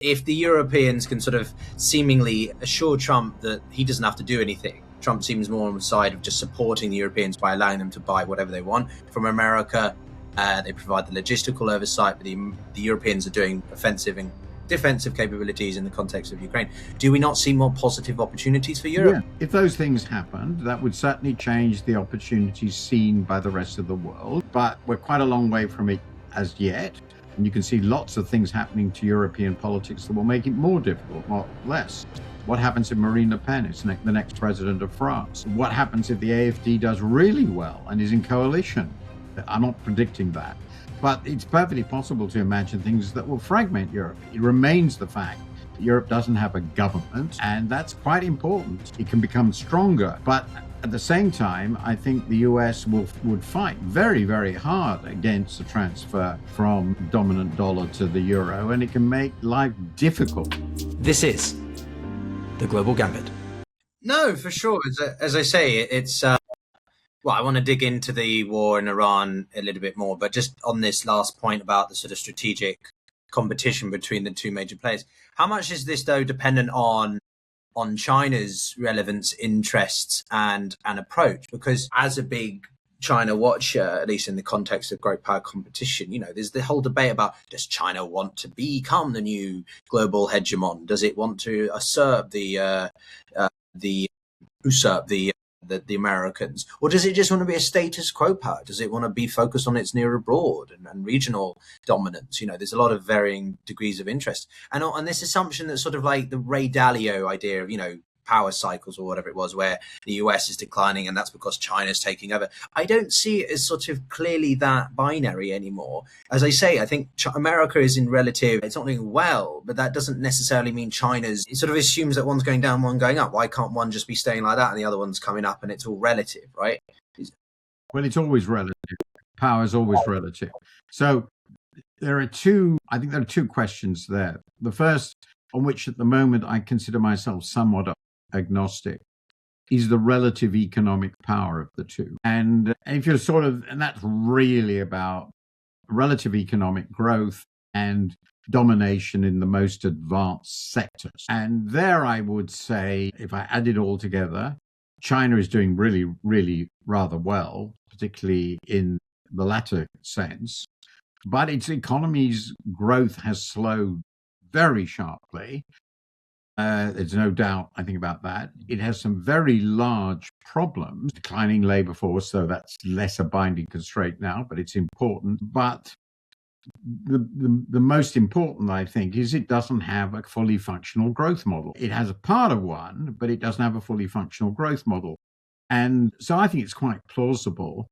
if the Europeans can sort of seemingly assure Trump that he doesn't have to do anything, Trump seems more on the side of just supporting the Europeans by allowing them to buy whatever they want from America. They provide the logistical oversight, but the Europeans are doing offensive and defensive capabilities in the context of Ukraine. Do we not see more positive opportunities for Europe? Yeah. If those things happened, that would certainly change the opportunities seen by the rest of the world. But we're quite a long way from it as yet. And you can see lots of things happening to European politics that will make it more difficult, not less. What happens if Marine Le Pen is the next president of France? What happens if the AfD does really well and is in coalition? I'm not predicting that. But it's perfectly possible to imagine things that will fragment Europe. It remains the fact that Europe doesn't have a government, and that's quite important. It can become stronger. But at the same time, I think the US would fight very, very hard against the transfer from dominant dollar to the euro, and it can make life difficult. This is the Global Gambit. No, for sure. As I say, it's... Well, I want to dig into the war in Iran a little bit more, but just on this last point about the sort of strategic competition between the two major players, how much is this, though, dependent on China's relevance, interests, and approach? Because as a big China watcher, at least in the context of great power competition, there's the whole debate about, does China want to become the new global hegemon? Does it want to usurp the Americans, or does it just want to be a status quo power? Does it want to be focused on its near abroad and regional dominance? There's a lot of varying degrees of interest, and this assumption that sort of like the Ray Dalio idea of power cycles or whatever it was, where the US is declining and that's because China's taking over. I don't see it as sort of clearly that binary anymore. As I say, I think America is in relative, it's not doing well, but that doesn't necessarily mean it sort of assumes that one's going down, one going up. Why can't one just be staying like that and the other one's coming up, and it's all relative, right? Well, it's always relative. Power is always relative. So there are two questions there. The first, on which at the moment I consider myself somewhat agnostic, is the relative economic power of the two. And if you're and that's really about relative economic growth and domination in the most advanced sectors. And there I would say, if I add it all together, China is doing really, really rather well, particularly in the latter sense. But its economy's growth has slowed very sharply. There's no doubt, I think, about that. It has some very large problems, declining labor force, so that's less a binding constraint now, but it's important. But the most important, I think, is it doesn't have a fully functional growth model. It has a part of one, but it doesn't have a fully functional growth model. And so I think it's quite plausible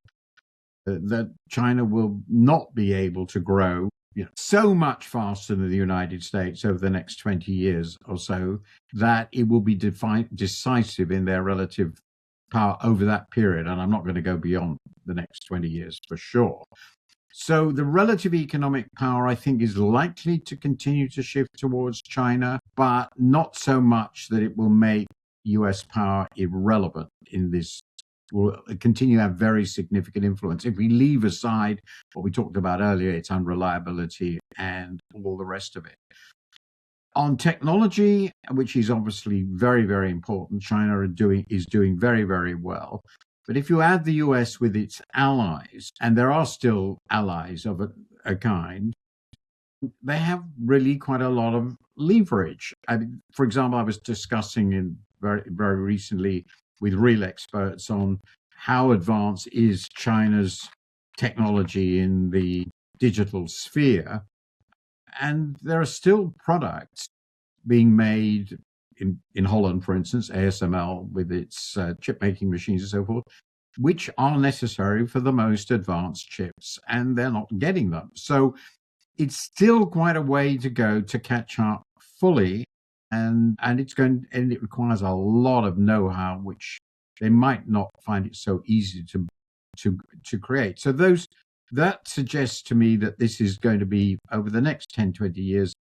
that China will not be able to grow so much faster than the United States over the next 20 years or so, that it will be decisive in their relative power over that period. And I'm not going to go beyond the next 20 years for sure. So the relative economic power, I think, is likely to continue to shift towards China, but not so much that it will make US power irrelevant in this. Will continue to have very significant influence. If we leave aside what we talked about earlier, its unreliability and all the rest of it. On technology, which is obviously very, very important, China is doing very, very well. But if you add the US with its allies, and there are still allies of a kind, they have really quite a lot of leverage. For example, I was discussing very, very recently with real experts on how advanced is China's technology in the digital sphere. And there are still products being made in Holland, for instance, ASML with its chip making machines and so forth, which are necessary for the most advanced chips, and they're not getting them. So it's still quite a way to go to catch up fully. And it requires a lot of know-how, which they might not find it so easy to create. So that suggests to me that this is going to be, over the next 10, 20 years,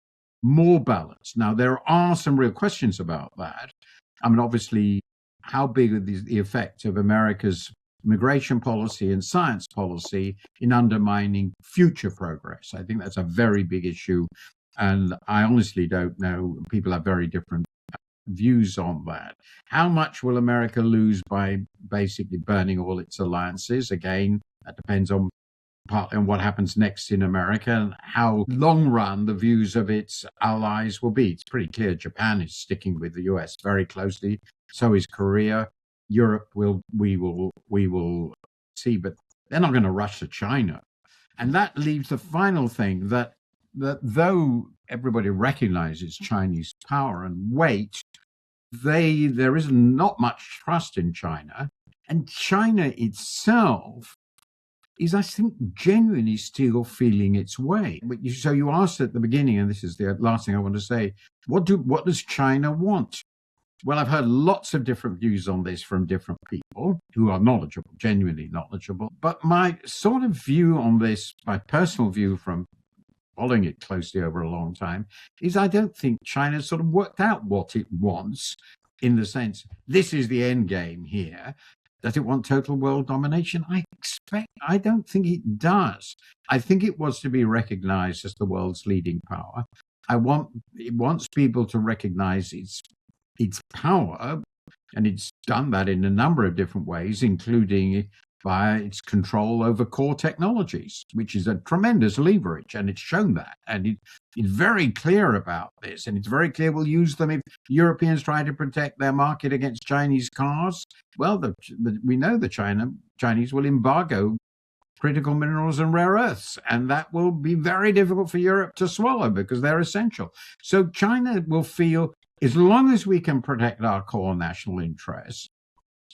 more balanced. Now, there are some real questions about that. I mean, obviously, how big is the effect of America's immigration policy and science policy in undermining future progress? I think that's a very big issue. And I honestly don't know. People have very different views on that. How much will America lose by basically burning all its alliances? Again, that depends on partly on what happens next in America and how long run the views of its allies will be. It's pretty clear Japan is sticking with the US very closely. So is Korea. Europe we will see, but they're not going to rush to China. And that leaves the final thing that though everybody recognizes Chinese power and weight, there is not much trust in China. And China itself is, I think, genuinely still feeling its way. So you asked at the beginning, and this is the last thing I want to say, what does China want? Well, I've heard lots of different views on this from different people who are knowledgeable, genuinely knowledgeable. But my sort of view on this, my personal view from following it closely over a long time, is I don't think China's sort of worked out what it wants in the sense, this is the end game here. Does it want total world domination? I don't think it does. I think it wants to be recognized as the world's leading power. It wants people to recognize its power, and it's done that in a number of different ways, including by its control over core technologies, which is a tremendous leverage, and it's shown that. And it's very clear about this, and it's very clear we'll use them if Europeans try to protect their market against Chinese cars. Well, we know the Chinese will embargo critical minerals and rare earths, and that will be very difficult for Europe to swallow because they're essential. So China will feel, as long as we can protect our core national interests,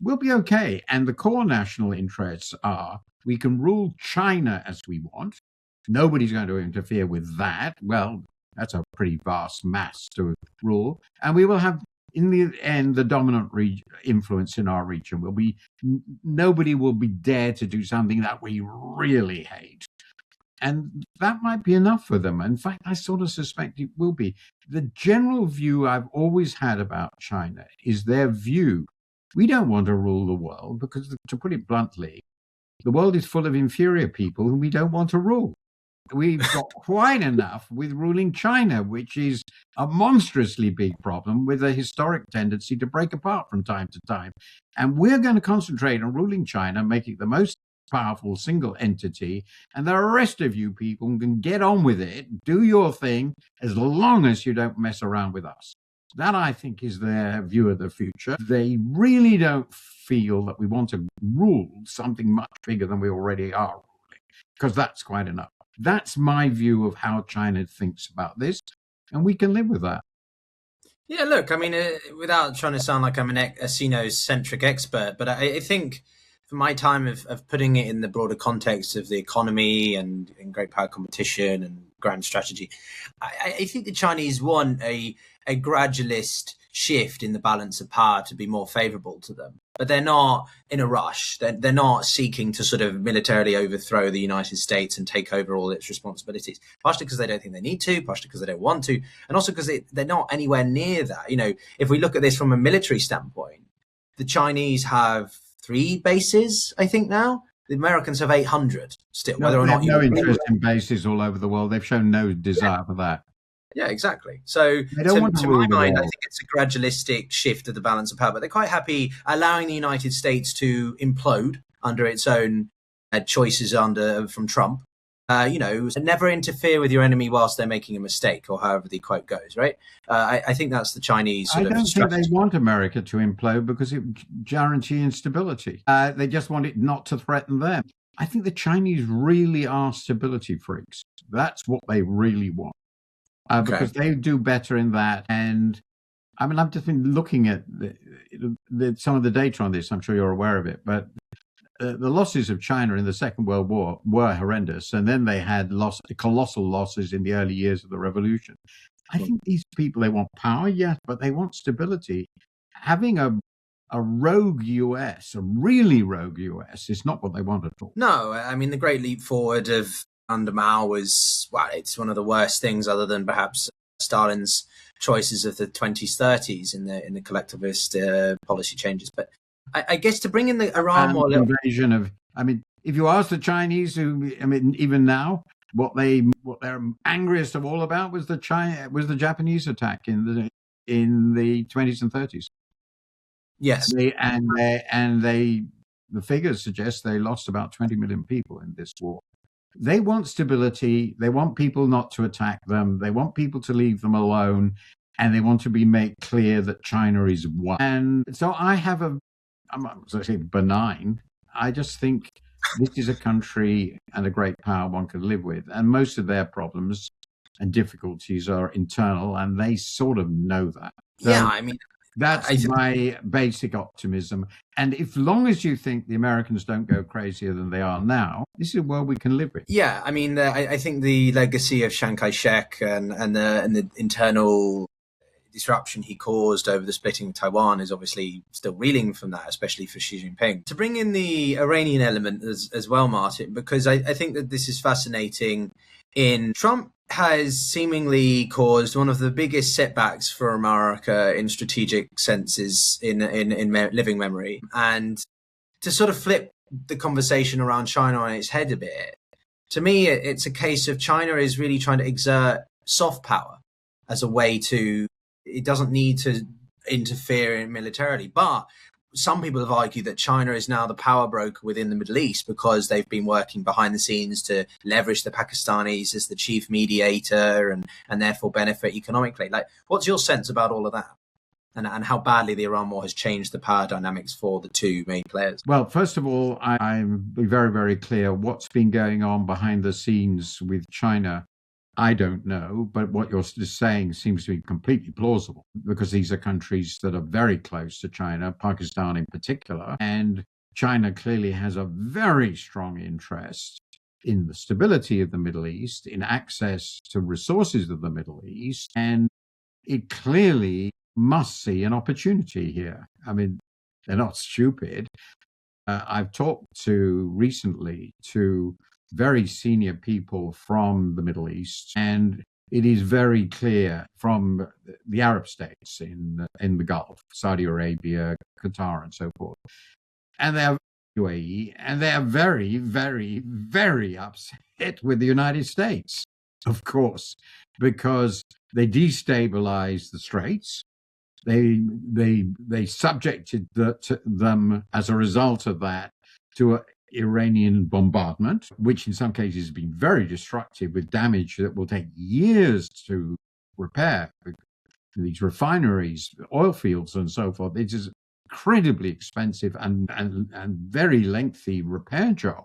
we'll be okay. And the core national interests are, we can rule China as we want. Nobody's going to interfere with that. Well, that's a pretty vast mass to rule. And we will have, in the end, the dominant influence in our region. Nobody will be dared to do something that we really hate. And that might be enough for them. In fact, I sort of suspect it will be. The general view I've always had about China is their view. We don't want to rule the world because, to put it bluntly, the world is full of inferior people whom we don't want to rule. We've got quite enough with ruling China, which is a monstrously big problem with a historic tendency to break apart from time to time. And we're going to concentrate on ruling China, making it the most powerful single entity, and the rest of you people can get on with it, do your thing, as long as you don't mess around with us. That, I think, is their view of the future. They really don't feel that we want to rule something much bigger than we already are ruling, because that's quite enough. That's my view of how China thinks about this, and we can live with that. Yeah, look, I mean, without trying to sound like I'm a Sino-centric expert, but I think for my time of putting it in the broader context of the economy and great power competition and grand strategy, I think the Chinese want a gradualist shift in the balance of power to be more favorable to them. But they're not in a rush. They're not seeking to sort of militarily overthrow the United States and take over all its responsibilities, partially because they don't think they need to, partially because they don't want to, and also because they're not anywhere near that. You know, if we look at this from a military standpoint, the Chinese have 3 bases, I think now. The Americans have 800 still. No, whether or not they have no interest in bases all over the world. They've shown no desire for that. Yeah, exactly. So to my mind, I think it's a gradualistic shift of the balance of power, but they're quite happy allowing the United States to implode under its own choices from Trump. And never interfere with your enemy whilst they're making a mistake, or however the quote goes, right? I think that's the Chinese sort of strategy. I don't think they want America to implode because it would guarantee instability. They just want it not to threaten them. I think the Chinese really are stability freaks. That's what they really want. Because they do better in that. And I mean, I've just been looking at some of the data on this. I'm sure you're aware of it. But the losses of China in the Second World War were horrendous. And then they had colossal losses in the early years of the revolution. I think these people, they want power, yes, but they want stability. Having a rogue US, a really rogue US, is not what they want at all. No, I mean, the great leap forward of under Mao was, well, it's one of the worst things other than perhaps Stalin's choices of the 20s, 30s in the collectivist policy changes. But I guess to bring in the Iran war, invasion of, I mean, if you ask the Chinese, even now, what they're angriest of all about was the Japanese attack in the 20s and 30s. Yes. The figures suggest they lost about 20 million people in this war. They want stability. They want people not to attack them. They want people to leave them alone. And they want to be made clear that China is one. And so I'm not going to say benign. I just think this is a country and a great power one could live with. And most of their problems and difficulties are internal, and they sort of know that. So yeah, I mean, that's my basic optimism. And if long as you think the Americans don't go crazier than they are now, this is a world we can live with. Yeah, I mean, I think the legacy of Chiang Kai-shek and the internal disruption he caused over the splitting of Taiwan is obviously still reeling from that, especially for Xi Jinping. To bring in the Iranian element as well, Martin, because I think that this is fascinating. Trump has seemingly caused one of the biggest setbacks for America in strategic senses in living memory. And to sort of flip the conversation around China on its head a bit, to me, it's a case of China is really trying to exert soft power as a way to, it doesn't need to interfere militarily. But some people have argued that China is now the power broker within the Middle East because they've been working behind the scenes to leverage the Pakistanis as the chief mediator and therefore benefit economically. Like, what's your sense about all of that? And how badly the Iran war has changed the power dynamics for the two main players? Well, first of all, I'm be very, very clear what's been going on behind the scenes with China. I don't know, but what you're just saying seems to be completely plausible because these are countries that are very close to China, Pakistan in particular, and China clearly has a very strong interest in the stability of the Middle East, in access to resources of the Middle East, and it clearly must see an opportunity here. I mean, they're not stupid. I've talked recently to very senior people from the Middle East, and it is very clear from the Arab states in the Gulf, Saudi Arabia, Qatar, and so forth, and they're UAE, and they are very, very, very upset with the United States, of course, because they destabilized the Straits. They subjected them as a result of that to Iranian bombardment, which in some cases has been very destructive with damage that will take years to repair. These refineries, oil fields, and so forth. It is incredibly expensive and very lengthy repair job.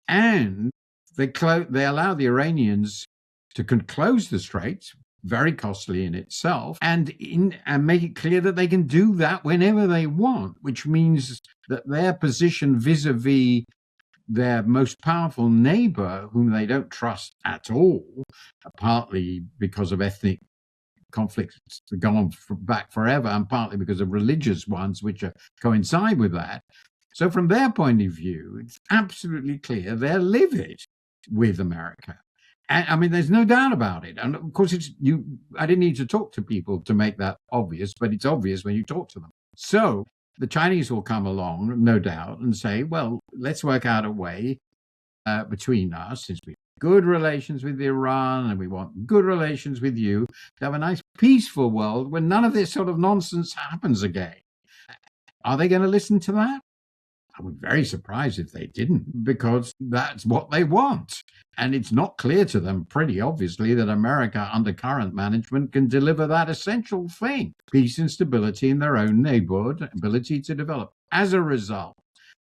And they allow the Iranians to close the straits, very costly in itself, and make it clear that they can do that whenever they want, which means that their position vis-a-vis their most powerful neighbor, whom they don't trust at all, partly because of ethnic conflicts that go on back forever, and partly because of religious ones which coincide with that. So from their point of view, it's absolutely clear they're livid with America. And, I mean, there's no doubt about it. And of course, I didn't need to talk to people to make that obvious, but it's obvious when you talk to them. So the Chinese will come along, no doubt, and say, well, let's work out a way between us, since we have good relations with Iran and we want good relations with you, to have a nice peaceful world where none of this sort of nonsense happens again. Are they going to listen to that? I would be very surprised if they didn't, because that's what they want. And it's not clear to them, pretty obviously, that America under current management can deliver that essential thing, peace and stability in their own neighborhood, ability to develop. As a result,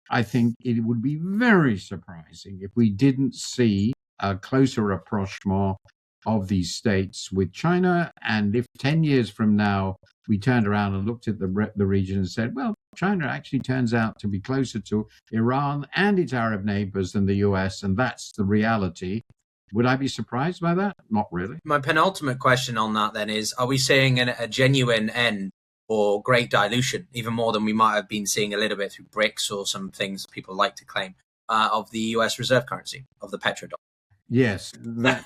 I think it would be very surprising if we didn't see a closer rapprochement of these states with China. And if 10 years from now, we turned around and looked at the region and said, well, China actually turns out to be closer to Iran and its Arab neighbors than the US, and that's the reality. Would I be surprised by that? Not really. My penultimate question on that then is, are we seeing a genuine end or great dilution, even more than we might have been seeing a little bit through BRICS or some things people like to claim, of the US reserve currency, of the petrodollar? Yes, that's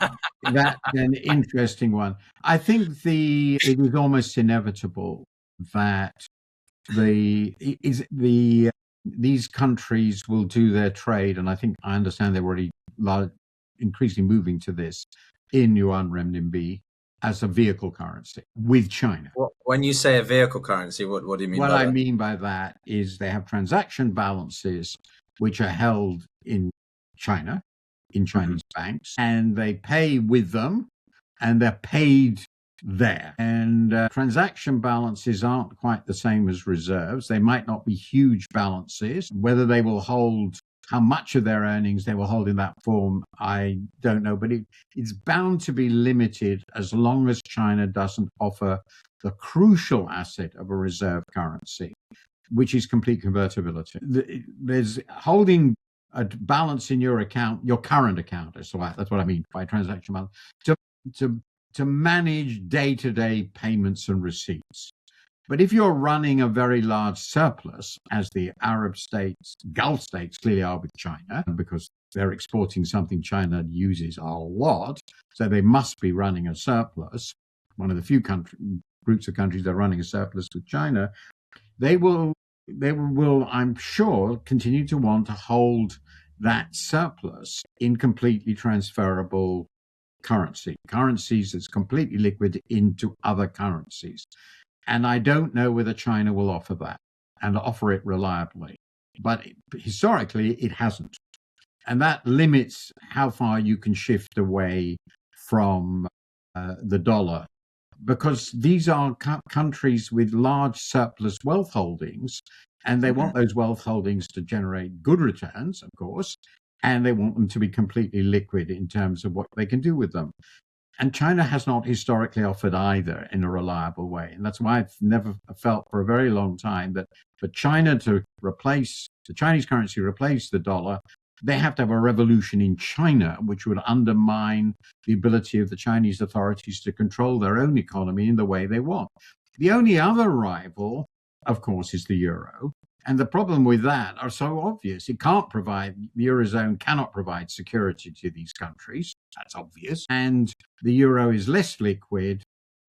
an interesting one. I think it is almost inevitable that these countries will do their trade, and I understand they've already increasingly moving to this in yuan renminbi as a vehicle currency with China. When you say a vehicle currency, what do you mean What by I that? mean by that is they have transaction balances which are held in China, in Chinese banks, and they pay with them, and they're paid there. And transaction balances aren't quite the same as reserves. They might not be huge balances. Whether they will hold, how much of their earnings they will hold in that form, I don't know. But it's bound to be limited as long as China doesn't offer the crucial asset of a reserve currency, which is complete convertibility. There's holding a balance in your account, your current account. That's what I mean by transaction balance, to manage day-to-day payments and receipts. But if you're running a very large surplus, as the Arab states, Gulf states clearly are with China, because they're exporting something China uses a lot, so they must be running a surplus. One of the few groups of countries that are running a surplus with China, they will, I'm sure, continue to want to hold that surplus in completely transferable currencies that's completely liquid into other currencies. And I don't know whether China will offer that and offer it reliably. But historically, it hasn't. And that limits how far you can shift away from the dollar, because these are countries with large surplus wealth holdings, and they want those wealth holdings to generate good returns, of course, and they want them to be completely liquid in terms of what they can do with them. And China has not historically offered either in a reliable way. And that's why I've never felt for a very long time that for China to replace the Chinese currency, replace the dollar, they have to have a revolution in China, which would undermine the ability of the Chinese authorities to control their own economy in the way they want. The only other rival, of course, is the euro. And the problem with that are so obvious. The Eurozone cannot provide security to these countries. That's obvious. And the euro is less liquid.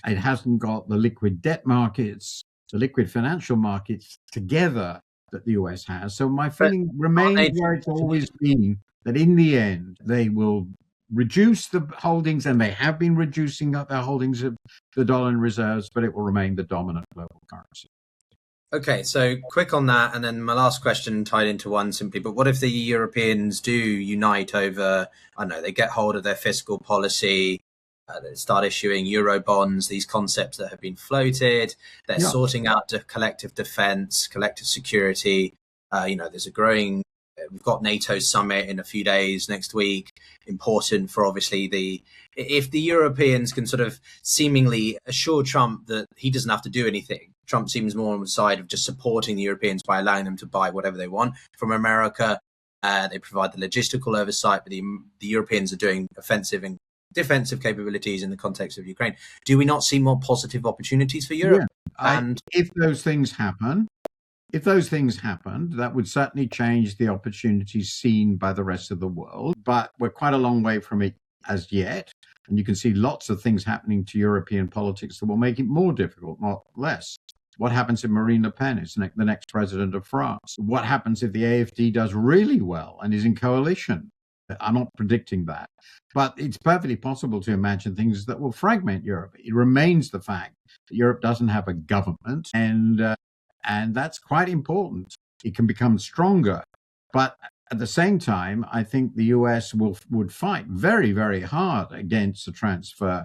It hasn't got the liquid debt markets, the liquid financial markets together that the US has. So my feeling remains where it's always been, that in the end, they will reduce the holdings, and they have been reducing up their holdings of the dollar and reserves, but it will remain the dominant global currency. Okay, so quick on that, and then my last question tied into one simply, but what if the Europeans do unite over, I don't know, they get hold of their fiscal policy, they start issuing euro bonds, these concepts that have been floated, they're sorting out the collective defense, collective security, there's a growing, we've got NATO summit in a few days next week, important for obviously if the Europeans can sort of seemingly assure Trump that he doesn't have to do anything. Trump seems more on the side of just supporting the Europeans by allowing them to buy whatever they want from America. They provide the logistical oversight, but the Europeans are doing offensive and defensive capabilities in the context of Ukraine. Do we not see more positive opportunities for Europe? And if those things happen, that would certainly change the opportunities seen by the rest of the world. But we're quite a long way from it as yet. And you can see lots of things happening to European politics that will make it more difficult, not less. What happens if Marine Le Pen is the next president of France? What happens if the AfD does really well and is in coalition? I'm not predicting that. But it's perfectly possible to imagine things that will fragment Europe. It remains the fact that Europe doesn't have a government, and that's quite important. It can become stronger. But at the same time, I think the US would fight very, very hard against the transfer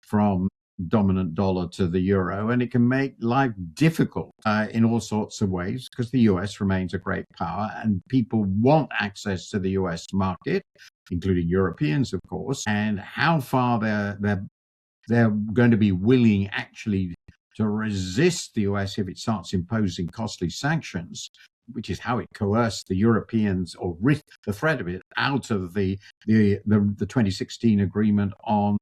from dominant dollar to the euro, and it can make life difficult in all sorts of ways, because the US remains a great power and people want access to the US market, including Europeans, of course, and how far they're going to be willing actually to resist the US if it starts imposing costly sanctions, which is how it coerced the Europeans, or risked the threat of it, out of the 2016 agreement on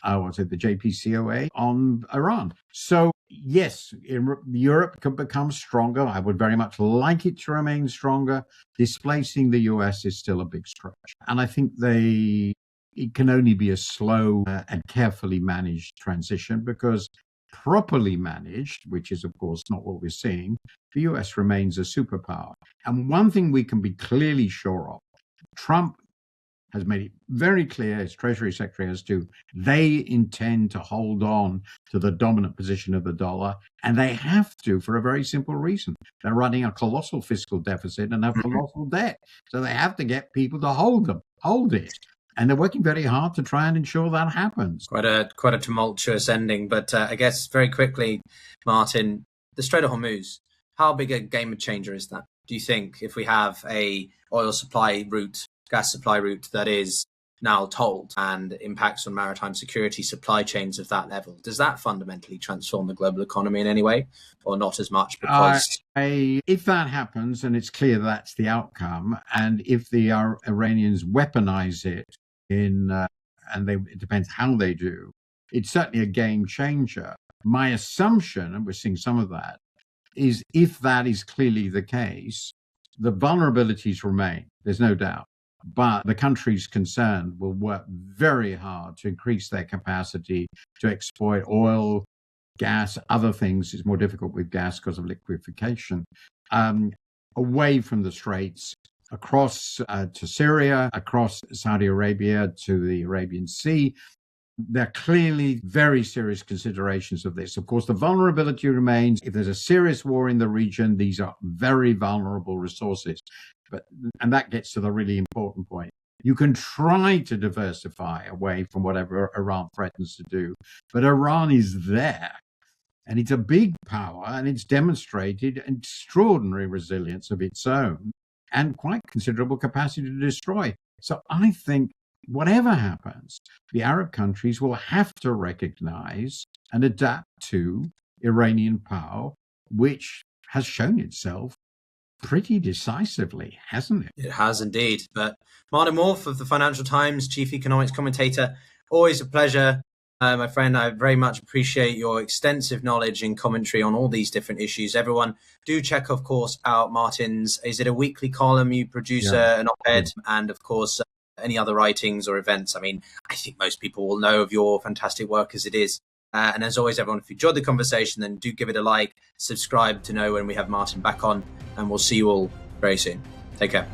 the JPCOA on Iran. So yes, Europe can become stronger. I would very much like it to remain stronger. Displacing the US is still a big stretch. And I think it can only be a slow and carefully managed transition, because properly managed, which is of course not what we're seeing, the US remains a superpower. And one thing we can be clearly sure of, Trump has made it very clear, his Treasury Secretary has too, they intend to hold on to the dominant position of the dollar, and they have to for a very simple reason. They're running a colossal fiscal deficit and have colossal debt. So they have to get people to hold it. And they're working very hard to try and ensure that happens. Quite a tumultuous ending, but I guess very quickly, Martin, the Strait of Hormuz, how big a game changer is that? Do you think if we have a oil supply route, gas supply route that is now tolled and impacts on maritime security supply chains of that level, does that fundamentally transform the global economy in any way, or not as much? Because if that happens, and it's clear that's the outcome, and if the Iranians weaponize it it depends how they do, it's certainly a game changer. My assumption, and we're seeing some of that, is if that is clearly the case, the vulnerabilities remain, there's no doubt. But the countries concerned will work very hard to increase their capacity to exploit oil, gas, other things. It's more difficult with gas because of liquefaction, away from the Straits, across to Syria, across Saudi Arabia to the Arabian Sea. There are clearly very serious considerations of this. Of course, the vulnerability remains. If there's a serious war in the region, these are very vulnerable resources. And that gets to the really important point. You can try to diversify away from whatever Iran threatens to do, but Iran is there. And it's a big power, and it's demonstrated extraordinary resilience of its own and quite considerable capacity to destroy. So I think whatever happens, the Arab countries will have to recognize and adapt to Iranian power, which has shown itself pretty decisively, hasn't it? It has indeed. But Martin Wolf of the Financial Times, Chief Economics Commentator, always a pleasure. My friend, I very much appreciate your extensive knowledge and commentary on all these different issues. Everyone, do check, of course, out Martin's, is it a weekly column you produce, an op-ed, and of course, any other writings or events. I mean, I think most people will know of your fantastic work as it is. And as always, everyone, if you enjoyed the conversation, then do give it a like, subscribe to know when we have Martin back on, and we'll see you all very soon. Take care.